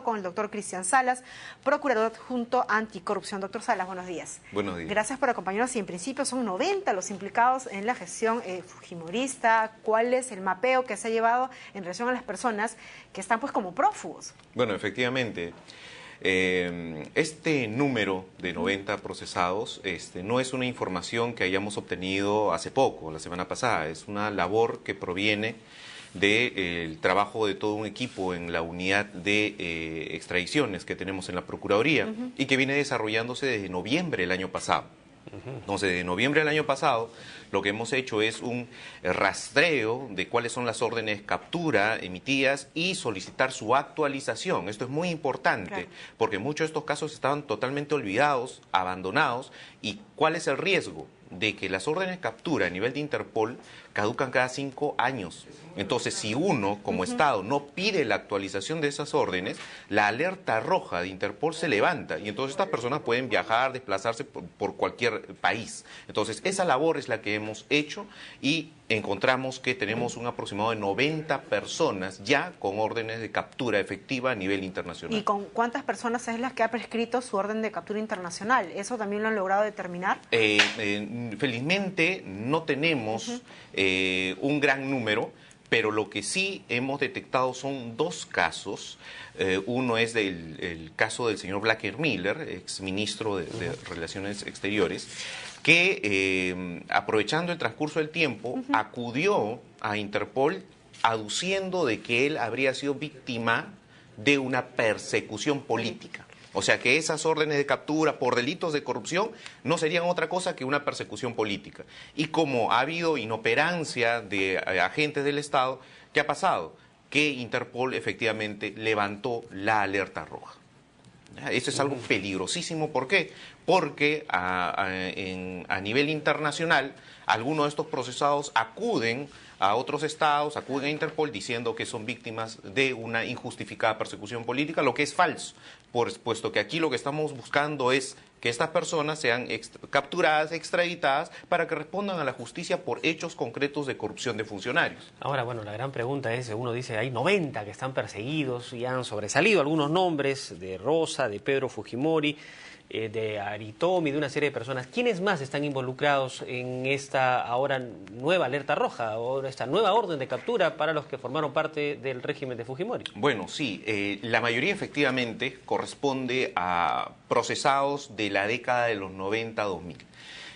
Con el doctor Cristian Salas, procurador adjunto anticorrupción. Doctor Salas, buenos días. Buenos días. Gracias por acompañarnos. Y en principio son 90 los implicados en la gestión fujimorista. ¿Cuál es el mapeo que se ha llevado en relación a las personas que están pues como prófugos? Bueno, efectivamente, este número de 90 procesados no es una información que hayamos obtenido hace poco, la semana pasada. Es una labor que proviene del trabajo de todo un equipo en la unidad de extradiciones que tenemos en la Procuraduría y que viene desarrollándose desde noviembre del año pasado. Entonces, de noviembre del año pasado, lo que hemos hecho es un rastreo de cuáles son las órdenes de captura emitidas y solicitar su actualización. Esto es muy importante, porque muchos de estos casos estaban totalmente olvidados, abandonados. ¿Y cuál es el riesgo? De que las órdenes de captura a nivel de Interpol caducan cada 5 años. Entonces, si uno, como Estado, no pide la actualización de esas órdenes, la alerta roja de Interpol se levanta y entonces estas personas pueden viajar, desplazarse por cualquier país. Entonces, esa labor es la que hemos hecho y encontramos que tenemos un aproximado de 90 personas ya con órdenes de captura efectiva a nivel internacional. ¿Y con cuántas personas es las que ha prescrito su orden de captura internacional? ¿Eso también lo han logrado determinar? Felizmente no tenemos un gran número, pero lo que sí hemos detectado son 2 casos. Uno es el caso del señor Blacker Miller, exministro de Relaciones Exteriores, que aprovechando el transcurso del tiempo acudió a Interpol aduciendo de que él habría sido víctima de una persecución política. O sea que esas órdenes de captura por delitos de corrupción no serían otra cosa que una persecución política. Y como ha habido inoperancia de agentes del Estado, ¿qué ha pasado? Que Interpol efectivamente levantó la alerta roja. Eso es algo peligrosísimo. ¿Por qué? Porque a nivel internacional algunos de estos procesados acuden a otros estados, acuden a Interpol diciendo que son víctimas de una injustificada persecución política, lo que es falso, puesto que aquí lo que estamos buscando es que estas personas sean capturadas, extraditadas, para que respondan a la justicia por hechos concretos de corrupción de funcionarios. Ahora, bueno, la gran pregunta es, uno dice, hay 90 que están perseguidos y han sobresalido algunos nombres de Rosa, de Pedro Fujimori, de Aritomi, de una serie de personas. ¿Quiénes más están involucrados en esta ahora nueva alerta roja o esta nueva orden de captura para los que formaron parte del régimen de Fujimori? Bueno, sí, la mayoría efectivamente corresponde a procesados de la década de los 90-2000.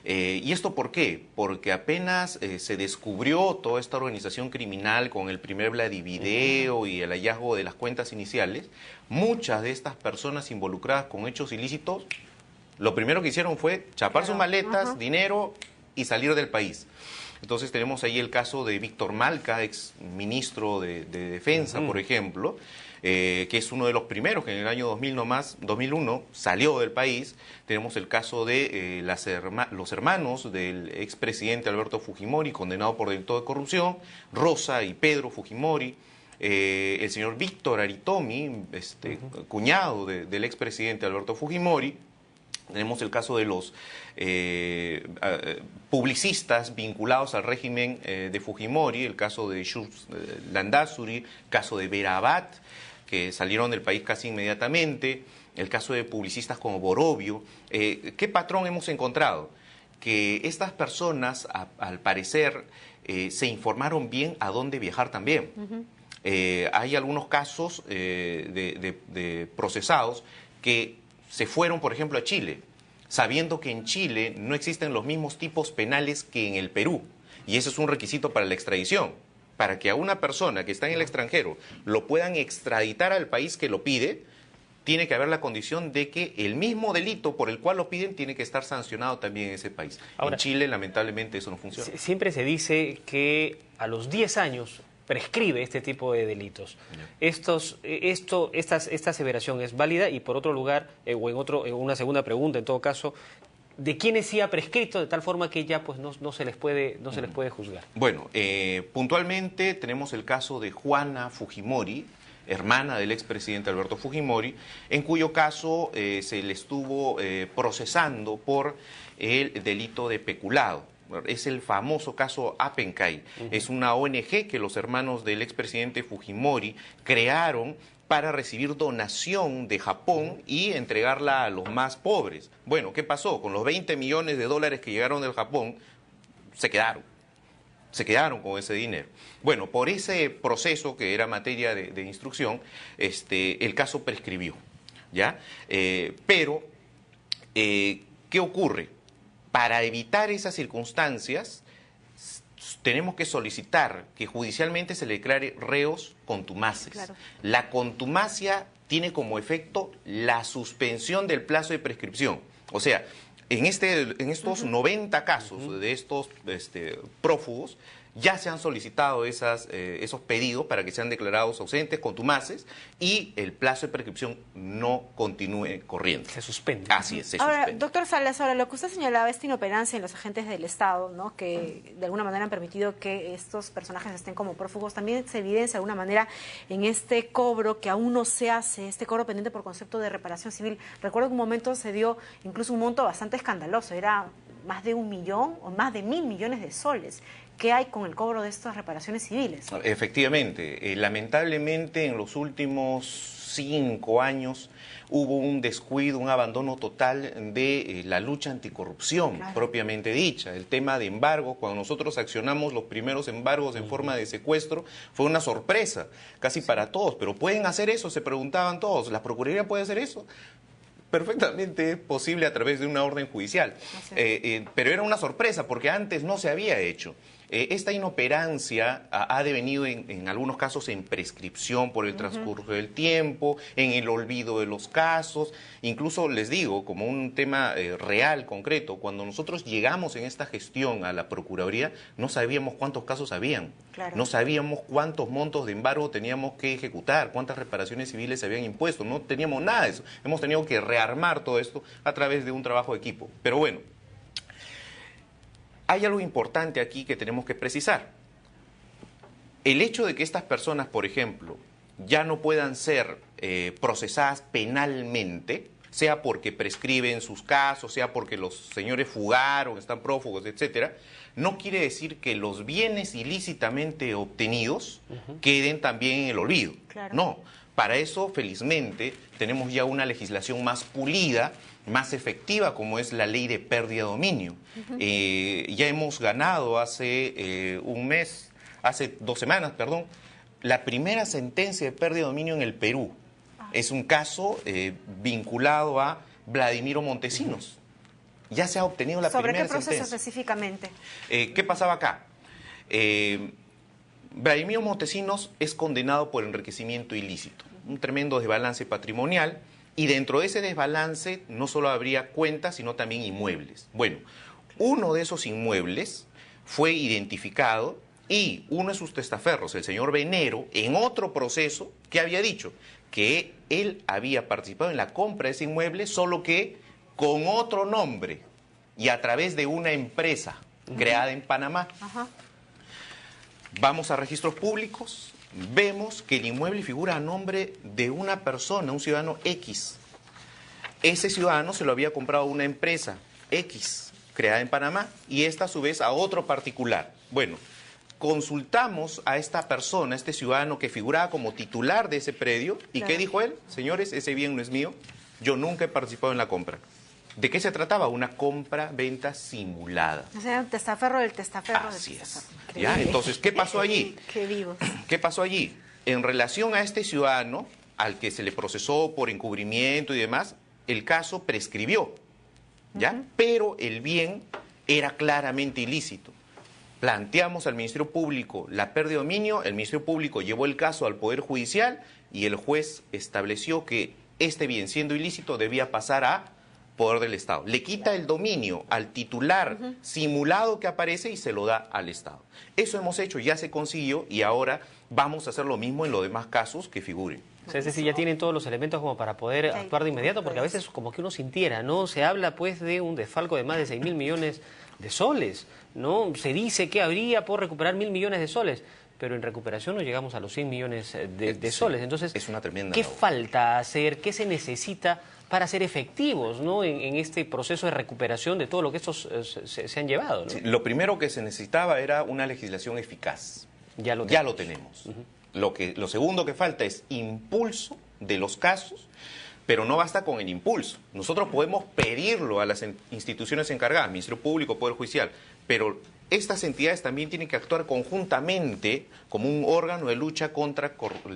¿Y esto por qué? Porque apenas se descubrió toda esta organización criminal con el primer Vladivideo y el hallazgo de las cuentas iniciales, muchas de estas personas involucradas con hechos ilícitos, lo primero que hicieron fue chapar sus maletas, dinero y salir del país. Entonces tenemos ahí el caso de Víctor Malca, ex ministro de Defensa, por ejemplo, que es uno de los primeros que en el año 2001 salió del país. Tenemos el caso de los hermanos del expresidente Alberto Fujimori, condenado por delito de corrupción, Rosa y Pedro Fujimori. El señor Víctor Aritomi, cuñado del expresidente Alberto Fujimori. Tenemos el caso de los publicistas vinculados al régimen de Fujimori, el caso de Schultz Landazuri, caso de Vera Abad, que salieron del país casi inmediatamente, el caso de publicistas como Borovio. ¿Qué patrón hemos encontrado? Que estas personas, al parecer, se informaron bien a dónde viajar también. Hay algunos casos de procesados que se fueron, por ejemplo, a Chile, sabiendo que en Chile no existen los mismos tipos penales que en el Perú. Y ese es un requisito para la extradición. Para que a una persona que está en el extranjero lo puedan extraditar al país que lo pide, tiene que haber la condición de que el mismo delito por el cual lo piden tiene que estar sancionado también en ese país. Ahora, en Chile, lamentablemente, eso no funciona. Siempre se dice que a los 10 años prescribe este tipo de delitos. Esta aseveración es válida y, por otro lugar, en una segunda pregunta, en todo caso, ¿de quiénes sí ha prescrito de tal forma que ya pues no se les puede juzgar? Bueno, puntualmente tenemos el caso de Juana Fujimori, hermana del expresidente Alberto Fujimori, en cuyo caso se le estuvo procesando por el delito de peculado. Es el famoso caso Appencay. Es una ONG que los hermanos del expresidente Fujimori crearon para recibir donación de Japón y entregarla a los más pobres. Bueno, ¿qué pasó? Con los 20 millones de dólares que llegaron del Japón, se quedaron con ese dinero. Bueno, por ese proceso que era materia de instrucción, el caso prescribió, ¿ya? Pero, ¿qué ocurre? Para evitar esas circunstancias, tenemos que solicitar que judicialmente se le declare reos contumaces. Claro. La contumacia tiene como efecto la suspensión del plazo de prescripción. O sea, en estos 90 casos de estos prófugos, ya se han solicitado esos pedidos para que sean declarados ausentes, contumaces, y el plazo de prescripción no continúe corriendo. Se suspende. Así es, se Ahora, suspende. doctor Salas, ahora lo que usted señalaba, esta inoperancia en los agentes del Estado, ¿no?, que de alguna manera han permitido que estos personajes estén como prófugos, también se evidencia de alguna manera en este cobro que aún no se hace, este cobro pendiente por concepto de reparación civil. Recuerdo que un momento se dio incluso un monto bastante escandaloso, era más de 1 millón o más de 1.000 millones de soles. ¿Qué hay con el cobro de estas reparaciones civiles? Efectivamente, lamentablemente en los últimos 5 años hubo un descuido, un abandono total de la lucha anticorrupción, claro, propiamente dicha. El tema de embargos, cuando nosotros accionamos los primeros embargos en forma de secuestro, fue una sorpresa, casi para todos. ¿Pero pueden hacer eso?, se preguntaban todos. ¿La Procuraduría puede hacer eso? Perfectamente posible a través de una orden judicial. Pero era una sorpresa porque antes no se había hecho. Esta inoperancia ha devenido en algunos casos en prescripción por el transcurso del tiempo, en el olvido de los casos. Incluso les digo, como un tema real, concreto, cuando nosotros llegamos en esta gestión a la Procuraduría, no sabíamos cuántos casos habían. Claro. No sabíamos cuántos montos de embargo teníamos que ejecutar, cuántas reparaciones civiles se habían impuesto. No teníamos nada de eso. Hemos tenido que rearmar todo esto a través de un trabajo de equipo. Pero bueno, hay algo importante aquí que tenemos que precisar. El hecho de que estas personas, por ejemplo, ya no puedan ser procesadas penalmente, sea porque prescriben sus casos, sea porque los señores fugaron, están prófugos, etcétera, no quiere decir que los bienes ilícitamente obtenidos queden también en el olvido. Claro. No, para eso, felizmente, tenemos ya una legislación más pulida, más efectiva, como es la ley de pérdida de dominio. Ya hemos ganado hace hace 2 semanas, perdón, la primera sentencia de pérdida de dominio en el Perú. Es un caso vinculado a Vladimiro Montesinos. Ya se ha obtenido la primera sentencia. ¿Sobre qué proceso específicamente? ¿Qué pasaba acá? Vladimiro Montesinos es condenado por enriquecimiento ilícito, un tremendo desbalance patrimonial, y dentro de ese desbalance no solo habría cuentas, sino también inmuebles. Bueno, uno de esos inmuebles fue identificado y uno de sus testaferros, el señor Venero, en otro proceso, ¿qué había dicho? Que él había participado en la compra de ese inmueble, solo que con otro nombre y a través de una empresa creada en Panamá. Vamos a registros públicos, vemos que el inmueble figura a nombre de una persona, un ciudadano X. Ese ciudadano se lo había comprado a una empresa X, creada en Panamá, y esta a su vez a otro particular. Bueno, consultamos a esta persona, a este ciudadano que figuraba como titular de ese predio, ¿y claro, qué dijo él? Señores, ese bien no es mío, yo nunca he participado en la compra. ¿De qué se trataba? Una compra-venta simulada. O sea, testaferro del testaferro del Así es. testaferro. ¿Ya? Increíble. Entonces, ¿qué pasó allí? Qué vivos. ¿Qué pasó allí? En relación a este ciudadano, al que se le procesó por encubrimiento y demás, el caso prescribió, ¿ya? Pero el bien era claramente ilícito. Planteamos al Ministerio Público la pérdida de dominio, el Ministerio Público llevó el caso al Poder Judicial y el juez estableció que este bien, siendo ilícito, debía pasar a poder del Estado. Le quita el dominio al titular simulado que aparece y se lo da al Estado. Eso hemos hecho, ya se consiguió y ahora vamos a hacer lo mismo en los demás casos que figuren. O sea, es decir, ya tienen todos los elementos como para poder actuar de inmediato, porque a veces como que uno sintiera, ¿no? Se habla pues de un desfalco de más de 6.000 millones de soles, ¿no? Se dice que habría por recuperar 1.000 millones de soles, pero en recuperación no llegamos a los 100 millones de soles. Entonces, es una tremenda ¿qué labor. falta hacer? ¿Qué se necesita para ser efectivos, ¿no? en este proceso de recuperación de todo lo que estos se han llevado, ¿no? Sí, lo primero que se necesitaba era una legislación eficaz. Ya lo tenemos. Lo segundo que falta es impulso de los casos, pero no basta con el impulso. Nosotros podemos pedirlo a las instituciones encargadas, Ministerio Público, Poder Judicial, pero estas entidades también tienen que actuar conjuntamente como un órgano de lucha contra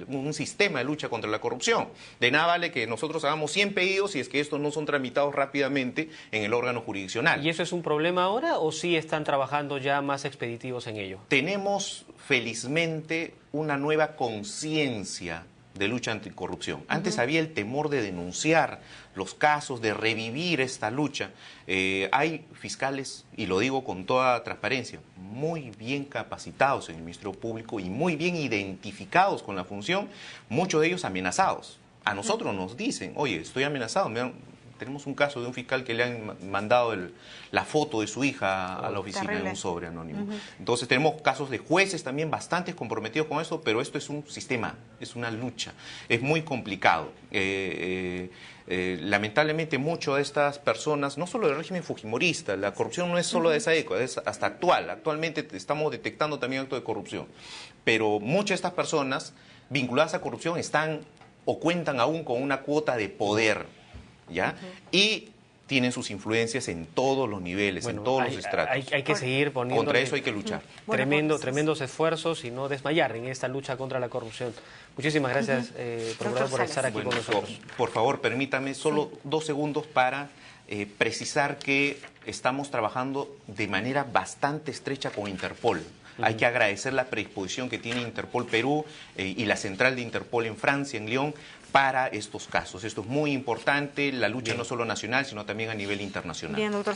un sistema de lucha contra la corrupción. De nada vale que nosotros hagamos 100 pedidos si es que estos no son tramitados rápidamente en el órgano jurisdiccional. ¿Y eso es un problema ahora o sí están trabajando ya más expeditivos en ello? Tenemos, felizmente, una nueva conciencia de lucha anticorrupción. Antes había el temor de denunciar los casos, de revivir esta lucha. Hay fiscales, y lo digo con toda transparencia, muy bien capacitados en el Ministerio Público y muy bien identificados con la función, muchos de ellos amenazados. A nosotros nos dicen, oye, estoy amenazado, tenemos un caso de un fiscal que le han mandado la foto de su hija a la oficina en un sobre anónimo. Entonces tenemos casos de jueces también bastante comprometidos con esto, pero esto es un sistema, es una lucha, es muy complicado. Lamentablemente muchas de estas personas, no solo del régimen fujimorista, la corrupción no es solo de esa época, es hasta actual. Actualmente estamos detectando también actos de corrupción, pero muchas de estas personas vinculadas a corrupción están o cuentan aún con una cuota de poder, ¿ya? Y tienen sus influencias en todos los niveles, bueno, en todos los estratos. Hay que seguir poniendo... Contra eso hay que luchar. Tremendos esfuerzos y no desmayar en esta lucha contra la corrupción. Muchísimas gracias, procurador, por estar aquí con nosotros. Por favor, permítame solo 2 segundos para precisar que estamos trabajando de manera bastante estrecha con Interpol. Hay que agradecer la predisposición que tiene Interpol Perú y la central de Interpol en Francia, en Lyon, para estos casos. Esto es muy importante, la lucha no solo nacional, sino también a nivel internacional. Bien, doctor.